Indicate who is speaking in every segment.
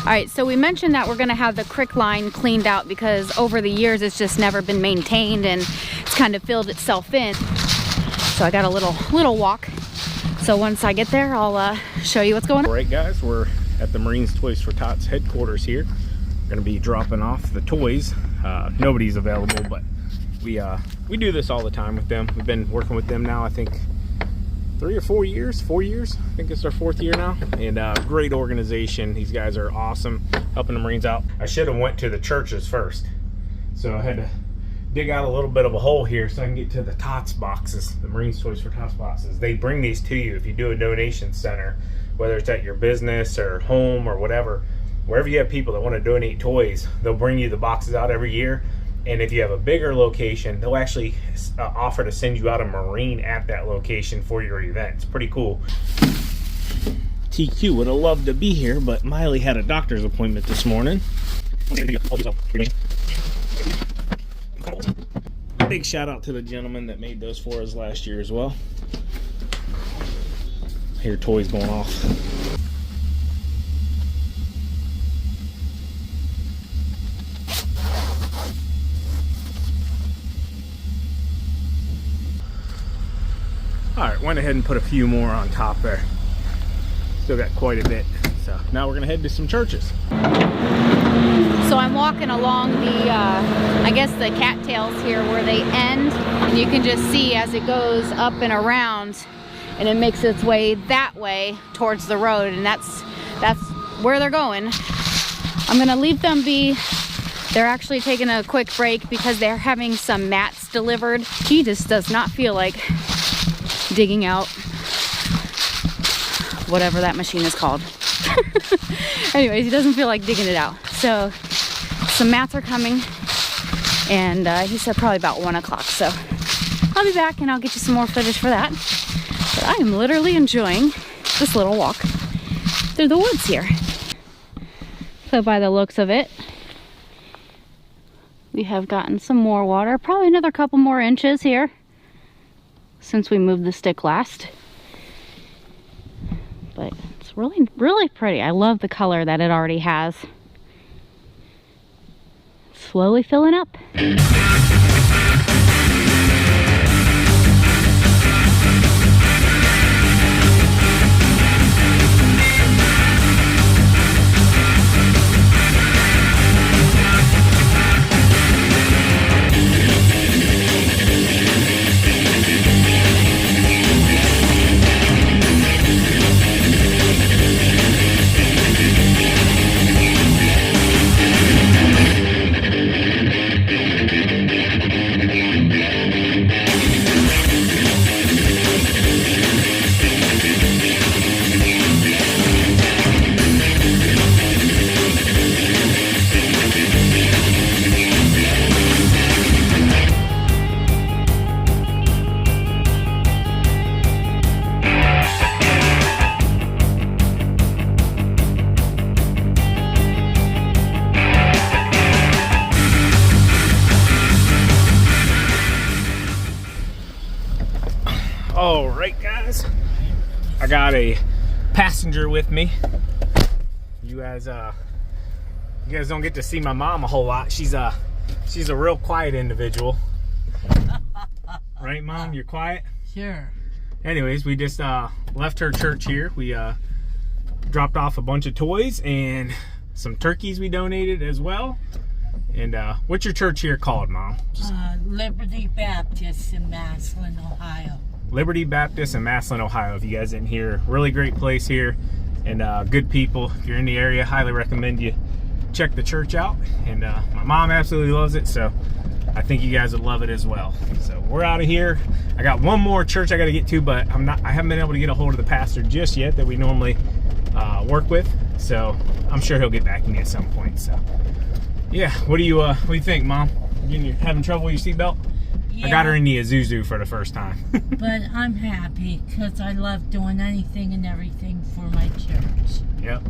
Speaker 1: All right, so we mentioned that we're gonna have the creek line cleaned out because over the years it's just never been maintained and it's kind of filled itself in. So I got a little walk. So once I get there, I'll show you what's going on.
Speaker 2: All right, guys, we're at the Marines Toys for Tots headquarters here. We're gonna be dropping off the toys. Nobody's available, but we do this all the time with them. We've been working with them now, I think 3 or 4 years, 4 years. I think it's our 4th year now. And great organization. These guys are awesome, helping the Marines out. I should have went to the churches first. So I had to dig out a little bit of a hole here so I can get to the Tots boxes, the Marines Toys for Tots boxes. They bring these to you if you do a donation center, whether it's at your business or home or whatever. Wherever you have people that want to donate toys, they'll bring you the boxes out every year. And if you have a bigger location, they'll actually offer to send you out a Marine at that location for your event. It's pretty cool. TQ would have loved to be here, but Miley had a doctor's appointment this morning. Big shout out to the gentleman that made those for us last year as well. I hear toys going off. All right, went ahead and put a few more on top there. Still got quite a bit. So now we're gonna head to some churches.
Speaker 1: So I'm walking along the, I guess the cattails here where they end, and you can just see as it goes up and around, and it makes its way that way towards the road, and that's where they're going. I'm gonna leave them be. They're actually taking a quick break because they're having some mats delivered. He just does not feel like digging out whatever that machine is called. Anyways, he doesn't feel like digging it out. So some mats are coming, and he said probably about 1 o'clock. So I'll be back and I'll get you some more footage for that. But I am literally enjoying this little walk through the woods here. So by the looks of it, we have gotten some more water, probably another couple more inches here since we moved the stick last. But it's really, really pretty. I love the color that it already has. Slowly filling up. All right, guys, I got a passenger with me. You guys don't get to see my mom a whole lot. She's a real quiet individual. Right, Mom? You're quiet?
Speaker 3: Sure.
Speaker 2: Anyways, we just left her church here. We dropped off a bunch of toys and some turkeys we donated as well. And what's your church here called, Mom?
Speaker 3: Liberty Baptist in Massillon, Ohio.
Speaker 2: Liberty Baptist in Massillon, Ohio. If you guys didn't hear, really great place here, and good people. If you're in the area, highly recommend you check the church out. And my mom absolutely loves it, so I think you guys would love it as well. So we're out of here. I got one more church I got to get to, but I haven't been able to get a hold of the pastor just yet that we normally work with. So I'm sure he'll get back to me at some point. So yeah, what do you think, Mom? You having trouble with your seatbelt? Yeah. I got her in the Isuzu for the first time.
Speaker 3: But I'm happy because I love doing anything and everything for my church.
Speaker 2: Yep.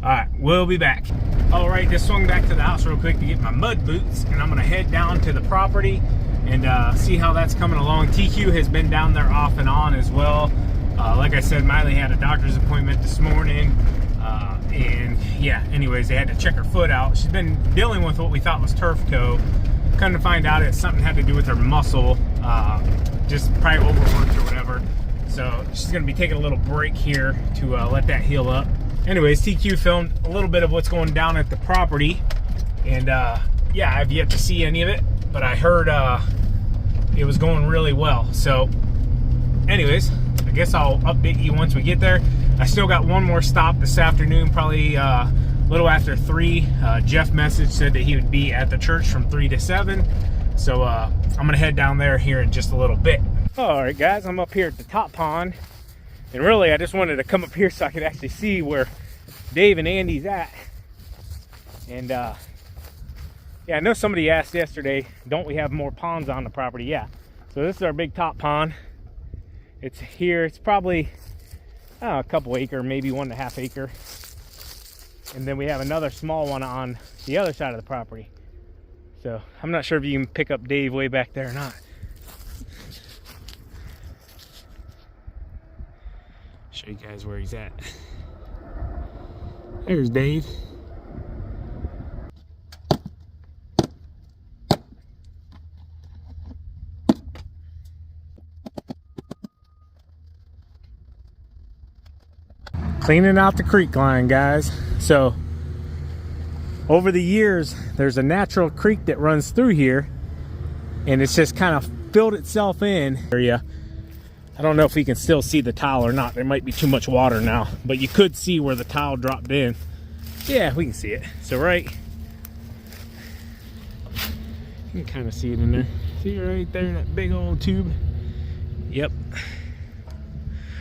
Speaker 2: All right, we'll be back. All right, just swung back to the house real quick to get my mud boots, and I'm gonna head down to the property and see how that's coming along. TQ has been down there off and on as well. Like I said, Miley had a doctor's appointment this morning. And yeah, anyways, they had to check her foot out. She's been dealing with what we thought was turf toe. Come to find out it's something had to do with her muscle, just probably overworked or whatever. So she's gonna be taking a little break here to let that heal up. Anyways, TQ filmed a little bit of what's going down at the property. And yeah, I've yet to see any of it, but I heard it was going really well. So anyways, I guess I'll update you once we get there. I still got one more stop this afternoon, probably a little after 3. Jeff messaged, said that he would be at the church from 3 to 7. So I'm gonna head down there here in just a little bit. All right, guys, I'm up here at the top pond. And really, I just wanted to come up here so I could actually see where Dave and Andy's at. And yeah, I know somebody asked yesterday, don't we have more ponds on the property? Yeah. So this is our big top pond. It's here. It's probably a couple acre, maybe 1.5 acre. And then we have another small one on the other side of the property. So I'm not sure if you can pick up Dave way back there or not. Show you guys where he's at. There's Dave. Cleaning out the creek line, guys. So over the years, there's a natural creek that runs through here, and it's just kind of filled itself in area. I don't know if you can still see the tile or not. There might be too much water now, but you could see where the tile dropped in. Yeah, we can see it. So right, you can kind of see it in there. See it right there in that big old tube? Yep.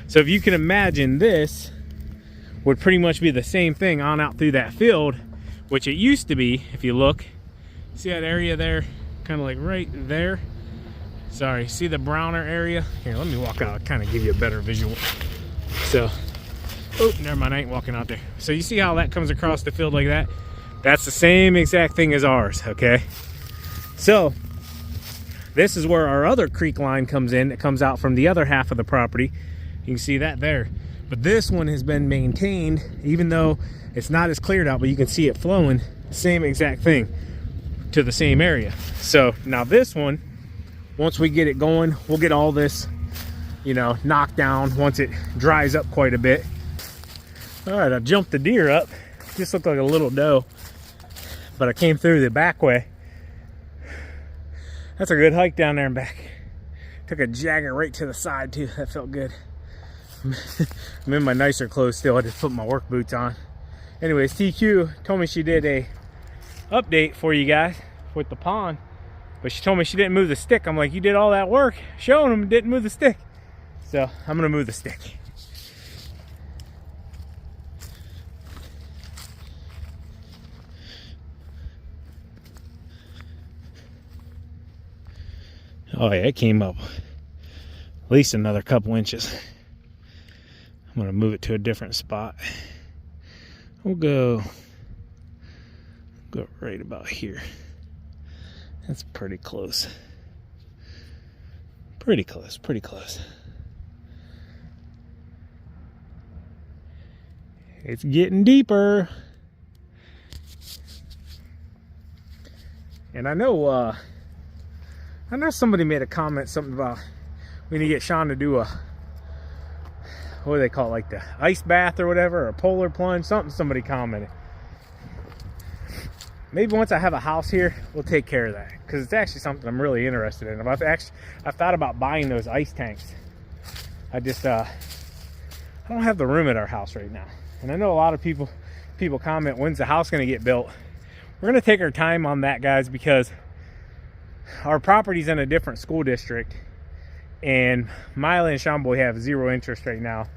Speaker 2: So if you can imagine, this would pretty much be the same thing on out through that field, which it used to be. If you look, see that area there, kind of like right there. Sorry, see the browner area? Here, let me walk out, kind of give you a better visual. So, oh, never mind, I ain't walking out there. So you see how that comes across the field like that? That's the same exact thing as ours, okay? So, this is where our other creek line comes in. It comes out from the other half of the property. You can see that there. But this one has been maintained, even though it's not as cleared out, but you can see it flowing, same exact thing to the same area. So now this one, once we get it going, we'll get all this, you know, knocked down once it dries up quite a bit. All right, I jumped the deer up. Just looked like a little doe, but I came through the back way. That's a good hike down there and back. Took a jagger right to the side too. That felt good. I'm in my nicer clothes still. I just put my work boots on. Anyways, TQ told me she did a update for you guys with the pond, but she told me she didn't move the stick. I'm like, you did all that work showing them, didn't move the stick. So I'm gonna move the stick. Oh yeah, it came up at least another couple inches. I'm gonna move it to a different spot. We'll go right about here. That's pretty close. Pretty close, pretty close. It's getting deeper. And I know somebody made a comment, something about we need to get Sean to do a, what do they call it, like the ice bath or whatever, or a polar plunge, something somebody commented. Maybe once I have a house here, we'll take care of that, because it's actually something I'm really interested in. I've thought about buying those ice tanks. I just I don't have the room at our house right now, and I know a lot of people comment, when's the house going to get built? We're going to take our time on that, guys, because our property's in a different school district, and Miley and Shamboy have zero interest right now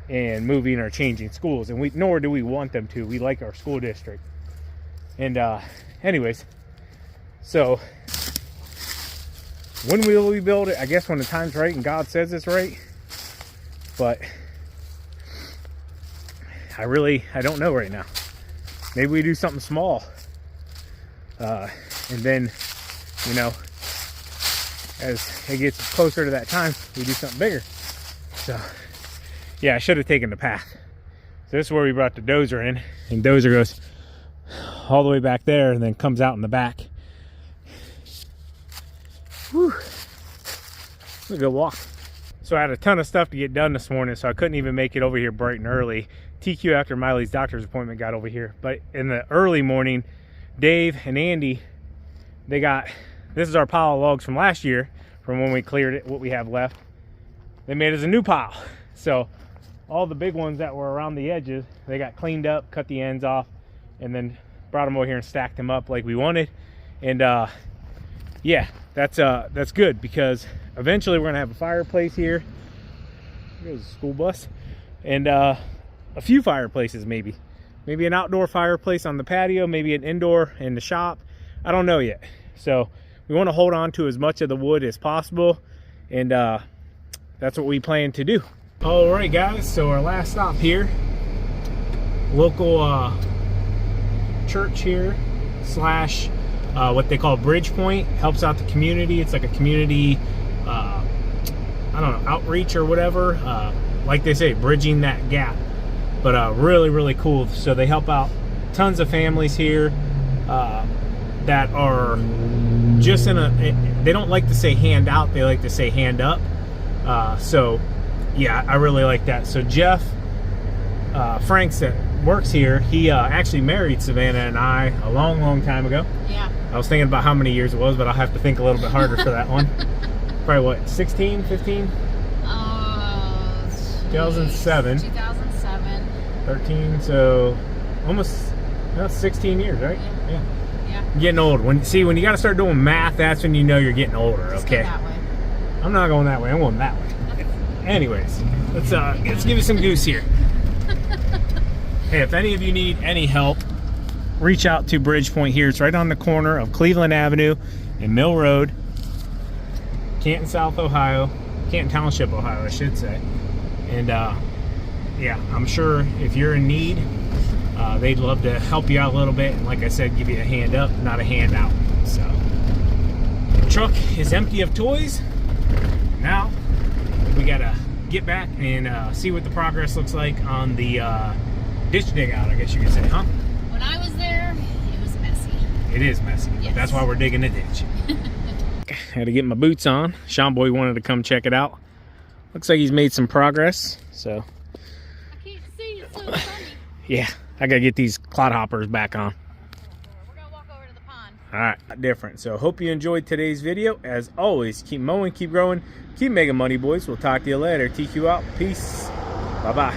Speaker 2: in moving or changing schools, and nor do we want them to. We like our school district. And anyways, so when will we build it? I guess when the time's right and God says it's right. But I don't know right now. Maybe we do something small, and then, you know, as it gets closer to that time, we do something bigger. So yeah, I should have taken the path. So this is where we brought the dozer in, and dozer goes all the way back there and then comes out in the back. Whew. It's a good walk. So I had a ton of stuff to get done this morning, so I couldn't even make it over here bright and early. TQ after Miley's doctor's appointment got over here. But in the early morning, Dave and Andy, they got, this is our pile of logs from last year, from when we cleared it, what we have left. They made us a new pile. So all the big ones that were around the edges, they got cleaned up, cut the ends off, and then brought them over here and stacked them up like we wanted. And yeah, that's good, because eventually we're gonna have a fireplace here. There's a school bus. And a few fireplaces, maybe an outdoor fireplace on the patio, maybe an indoor in the shop. I don't know yet. So we want to hold on to as much of the wood as possible, and that's what we plan to do. All right, guys, so our last stop here, local church here slash what they call Bridge Point, helps out the community. It's like a community I don't know, outreach or whatever, like they say, bridging that gap. But really cool. So they help out tons of families here that are just in a, they don't like to say hand out, they like to say hand up. So yeah, I really like that. So Jeff Franks that works here, he actually married Savannah and I a long time ago.
Speaker 1: Yeah.
Speaker 2: I was thinking about how many years it was, but I'll have to think a little bit harder for that one. Probably what, 16, 15? 2007.
Speaker 1: 2007.
Speaker 2: 13, so almost, well, 16 years, right?
Speaker 1: Yeah.
Speaker 2: Getting old. When you got to start doing math, that's when you know you're getting older.
Speaker 1: Let's
Speaker 2: okay.
Speaker 1: go that way.
Speaker 2: I'm not going that way. I'm going that way. Anyways, let's give you some goose here. Hey, if any of you need any help, reach out to Bridge Point here. It's right on the corner of Cleveland Avenue and Mill Road, Canton, South Ohio, Canton Township, Ohio, I should say. And yeah, I'm sure if you're in need, they'd love to help you out a little bit, and like I said, give you a hand up, not a hand out. So the truck is empty of toys. Now we gotta get back and see what the progress looks like on the ditch dig out, I guess you could say, huh?
Speaker 1: When I was there, it was messy.
Speaker 2: It is messy.
Speaker 1: Yes.
Speaker 2: That's why we're digging the ditch. Had to get my boots on. Sean Boy wanted to come check it out. Looks like he's made some progress. So
Speaker 1: I can't see, it's so sunny.
Speaker 2: yeah, I gotta get these clodhoppers back on.
Speaker 1: We're gonna walk over to the pond.
Speaker 2: All right, different. So hope you enjoyed today's video. As always, keep mowing, keep growing, keep making money, boys. We'll talk to you later. TQ out. Peace. Bye-bye.